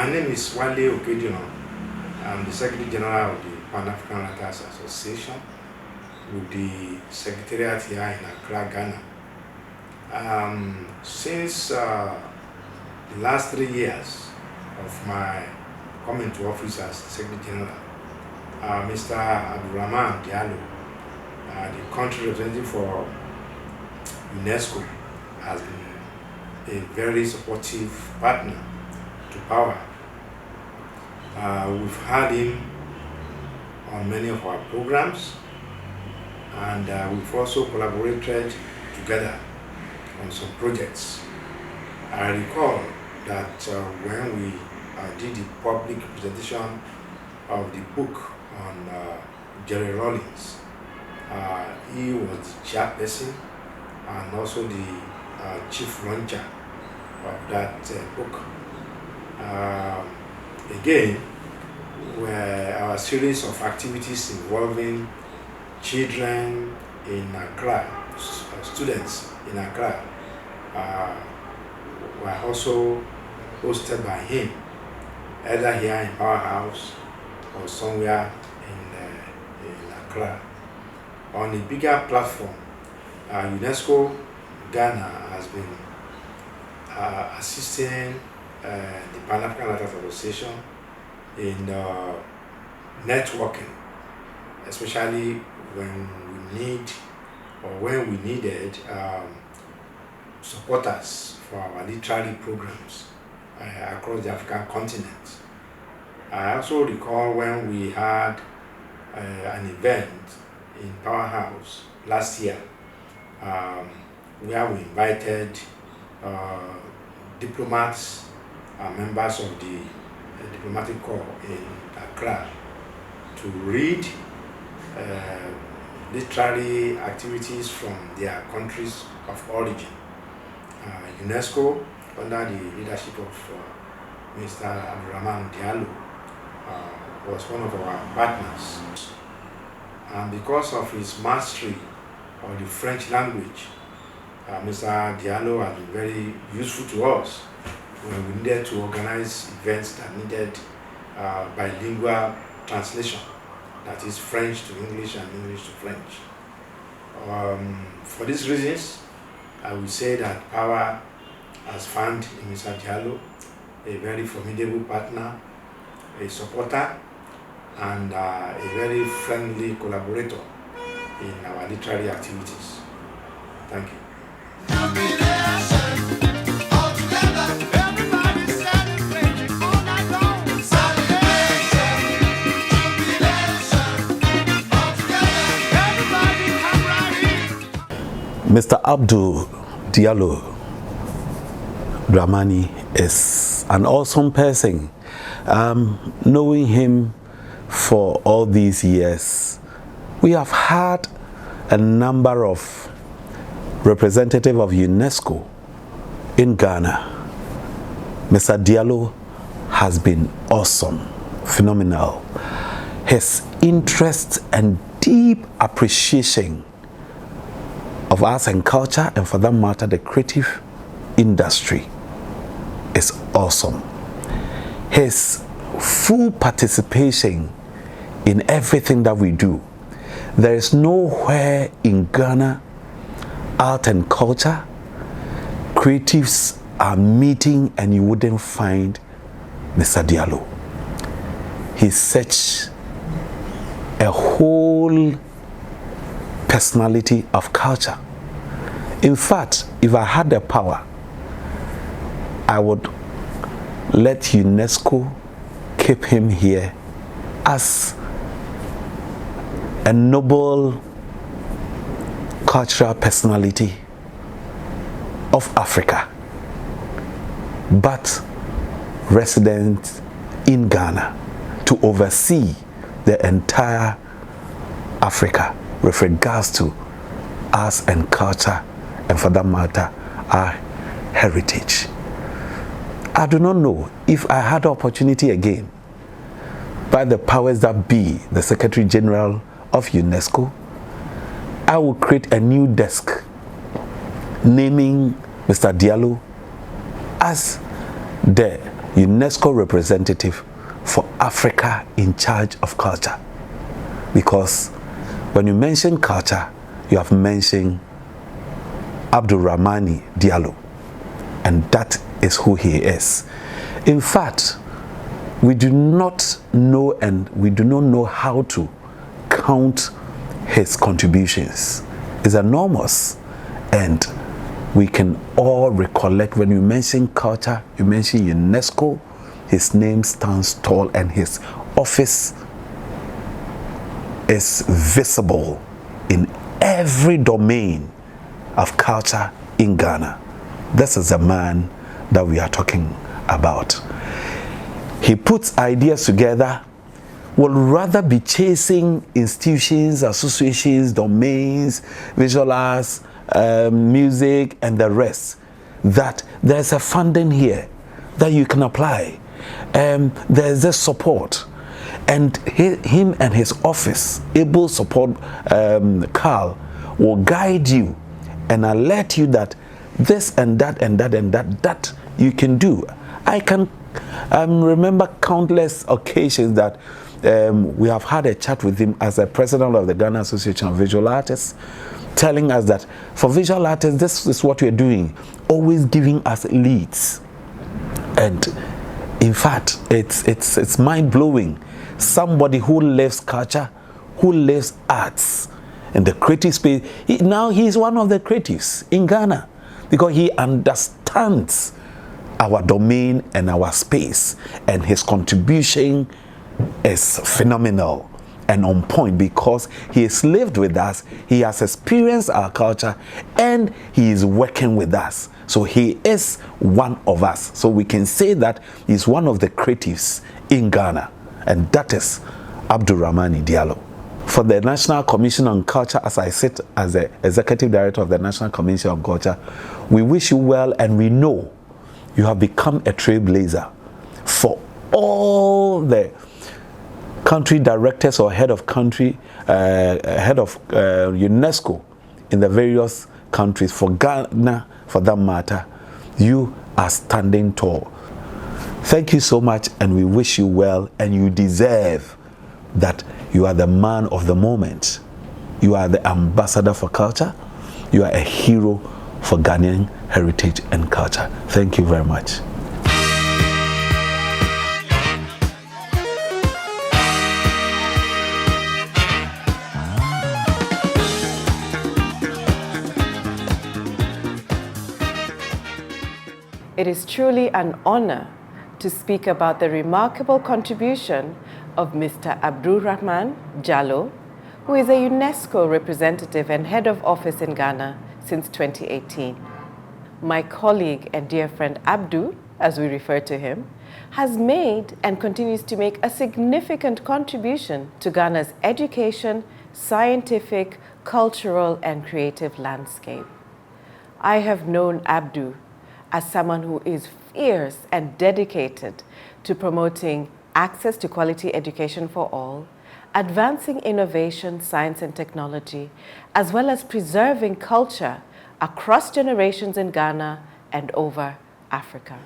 My name is Wale Okedino. I'm the Secretary General of the Pan-African Writers Association with the Secretariat here in Accra, Ghana. Since the last 3 years of my coming to office as Secretary General, Mr. Abdourahamane Diallo, the country representative for UNESCO, has been a very supportive partner to power. We've had him on many of our programs, and we've also collaborated together on some projects. I recall that when we did the public presentation of the book on Jerry Rawlings, he was the chairperson and also the chief launcher of that book. Again, were our series of activities involving children in Accra, students in Accra, were also hosted by him, either here in Powerhouse or somewhere in Accra. On a bigger platform, UNESCO Ghana has been assisting the Pan-African Writers Association in networking, especially when we needed supporters for our literary programs across the African continent. I also recall when we had an event in Powerhouse last year, where we invited diplomats, members of the diplomatic corps in Accra, to read literary activities from their countries of origin. UNESCO, under the leadership of Mr. Abdourahamane Diallo, was one of our partners. And because of his mastery of the French language, Mr. Diallo has been very useful to us when we needed to organize events that needed bilingual translation, that is French to English and English to French. For these reasons, I would say that Power has found in Mr. Diallo a very formidable partner, a supporter, and a very friendly collaborator in our literary activities. Thank you. Mr. Abdul Diallo Dramani is an awesome person. Knowing him for all these years, we have had a number of representatives of UNESCO in Ghana. Mr. Diallo has been awesome, phenomenal. His interest and deep appreciation of arts and culture, and for that matter, the creative industry, is awesome. His full participation in everything that we do. There is nowhere in Ghana, art and culture, creatives are meeting and you wouldn't find Mr. Diallo. He's such a whole personality of culture. In fact, if I had the power, I would let UNESCO keep him here as a noble cultural personality of Africa, but resident in Ghana, to oversee the entire Africa with regards to arts and culture, and for that matter, our heritage. I do not know if I had the opportunity again, by the powers that be, the Secretary General of UNESCO, I will create a new desk naming Mr. Diallo as the UNESCO representative for Africa in charge of culture. Because when you mention culture, you have mentioned Abdourahamane Diallo, and that is who he is. In fact, we do not know, and we do not know how to count his contributions. It's enormous, and we can all recollect when you mention culture, you mention UNESCO, his name stands tall and his office is visible in every domain of culture in Ghana. This is the man that we are talking about. He puts ideas together, will rather be chasing institutions, associations, domains, visual arts, music, and the rest. That there's a funding here that you can apply. There's a support. And him and his office, able support, Carl, will guide you and alert you that this and that and that and that you can do. I can remember countless occasions that we have had a chat with him as a president of the Ghana Association of Visual Artists, telling us that for visual artists, this is what we're doing, always giving us leads. And in fact, it's mind-blowing. Somebody who lives culture, who lives arts, in the creative space, now he's one of the creatives in Ghana because he understands our domain and our space, and his contribution is phenomenal and on point because he has lived with us, he has experienced our culture, and he is working with us. So he is one of us. So we can say that he's one of the creatives in Ghana, and that is Abdourahamane Diallo. For the National Commission on Culture, as I sit as the Executive Director of the National Commission on Culture, we wish you well, and we know you have become a trailblazer for all the country directors or head of country, head of UNESCO in the various countries. For Ghana, for that matter, you are standing tall. Thank you so much, and we wish you well, and you deserve that. You are the man of the moment. You are the ambassador for culture. You are a hero for Ghanaian heritage and culture. Thank you very much. It is truly an honor to speak about the remarkable contribution of Mr. Abdourahamane Diallo, who is a UNESCO representative and head of office in Ghana since 2018. My colleague and dear friend Abdu, as we refer to him, has made and continues to make a significant contribution to Ghana's education, scientific, cultural, and creative landscape. I have known Abdu as someone who is fierce and dedicated to promoting access to quality education for all, advancing innovation, science, and technology, as well as preserving culture across generations in Ghana and over Africa.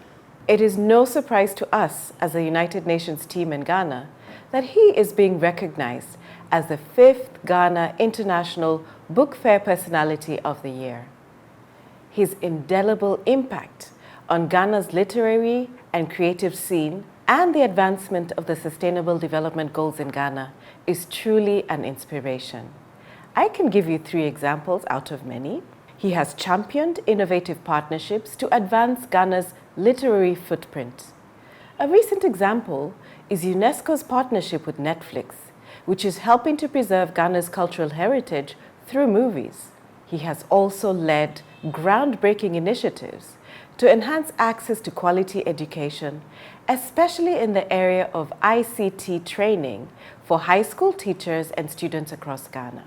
It is no surprise to us as a United Nations team in Ghana that he is being recognized as the 5th Ghana International Book Fair Personality of the Year. His indelible impact on Ghana's literary and creative scene and the advancement of the Sustainable Development Goals in Ghana is truly an inspiration. I can give you 3 examples out of many. He has championed innovative partnerships to advance Ghana's literary footprint. A recent example is UNESCO's partnership with Netflix, which is helping to preserve Ghana's cultural heritage through movies. He has also led groundbreaking initiatives to enhance access to quality education, especially in the area of ICT training for high school teachers and students across Ghana.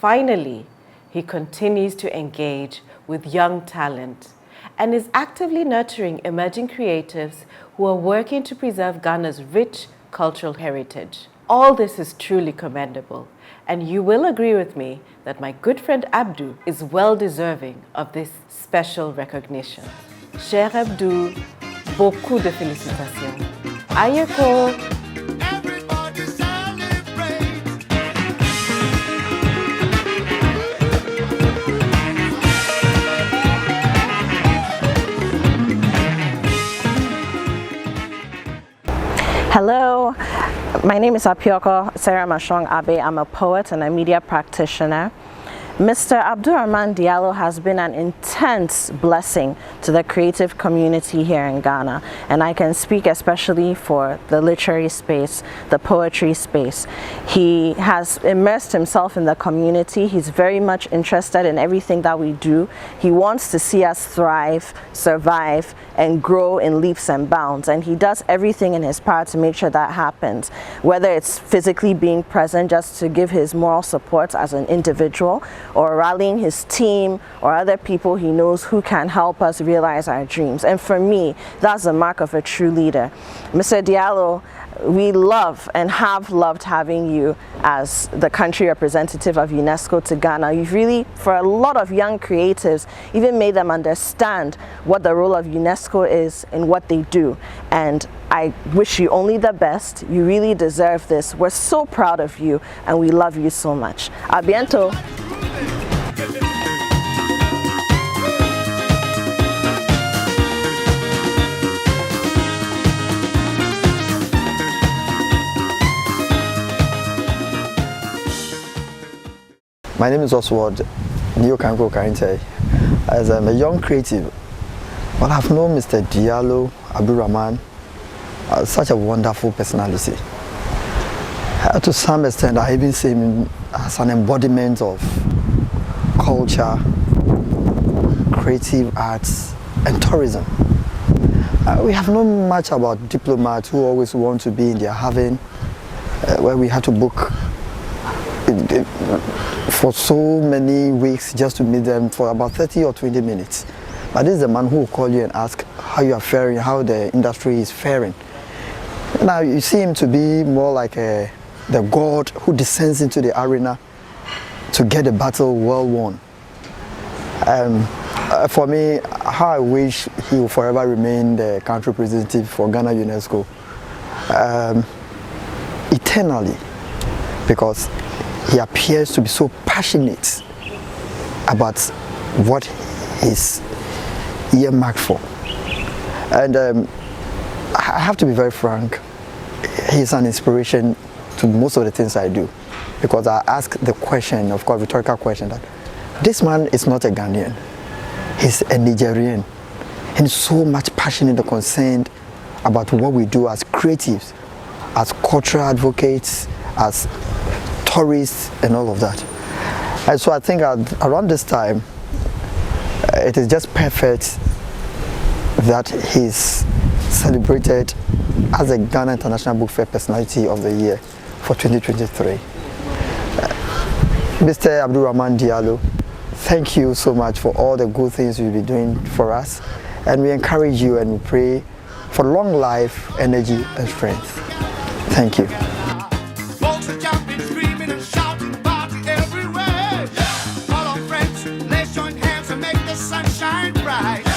Finally, he continues to engage with young talent and is actively nurturing emerging creatives who are working to preserve Ghana's rich cultural heritage. All this is truly commendable, and you will agree with me that my good friend Abdu is well deserving of this special recognition. Cher Abdu, beaucoup de félicitations. Ayeko! Hello, my name is Apioko Sarah Mashong Abe. I'm a poet and a media practitioner. Mr. Abdourahamane Diallo has been an intense blessing to the creative community here in Ghana, and I can speak especially for the literary space, the poetry space. He has immersed himself in the community. He's very much interested in everything that we do. He wants to see us thrive, survive, and grow in leaps and bounds, and he does everything in his power to make sure that happens, whether it's physically being present just to give his moral support as an individual, or rallying his team or other people he knows who can help us realize our dreams. And for me, that's the mark of a true leader. Mr. Diallo, we love and have loved having you as the country representative of UNESCO to Ghana. You've really, for a lot of young creatives, even made them understand what the role of UNESCO is and what they do. And I wish you only the best. You really deserve this. We're so proud of you and we love you so much. A biento. My name is Oswald Niokanko Karinte. As I'm a young creative, well, I've known Mr. Diallo, Abdourahamane, such a wonderful personality. To some extent, I even see him as an embodiment of culture, creative arts, and tourism. We have known much about diplomats who always want to be in their haven, where we have to book for so many weeks just to meet them for about 30 or 20 minutes. But this is a man who will call you and ask how you are faring, how the industry is faring. Now you see him to be more like the god who descends into the arena to get the battle well won. For me, how I wish he will forever remain the country representative for Ghana UNESCO eternally, because he appears to be so passionate about what he's earmarked for. And I have to be very frank, he's an inspiration to most of the things I do, because I ask the question, of course, rhetorical question, that this man is not a Ghanaian, he's a Nigerian, and he's so much passionate and concerned about what we do as creatives, as cultural advocates, as tourists, and all of that. And so I think around this time, it is just perfect that he's celebrated as a Ghana International Book Fair Personality of the Year for 2023. Mr. Abdourahamane Diallo, thank you so much for all the good things you'll be doing for us, and we encourage you and we pray for long life, energy, and strength. Thank you. Folks are jumping, screaming, and shouting, party everywhere. All our friends, let's join hands and make the sun shine bright.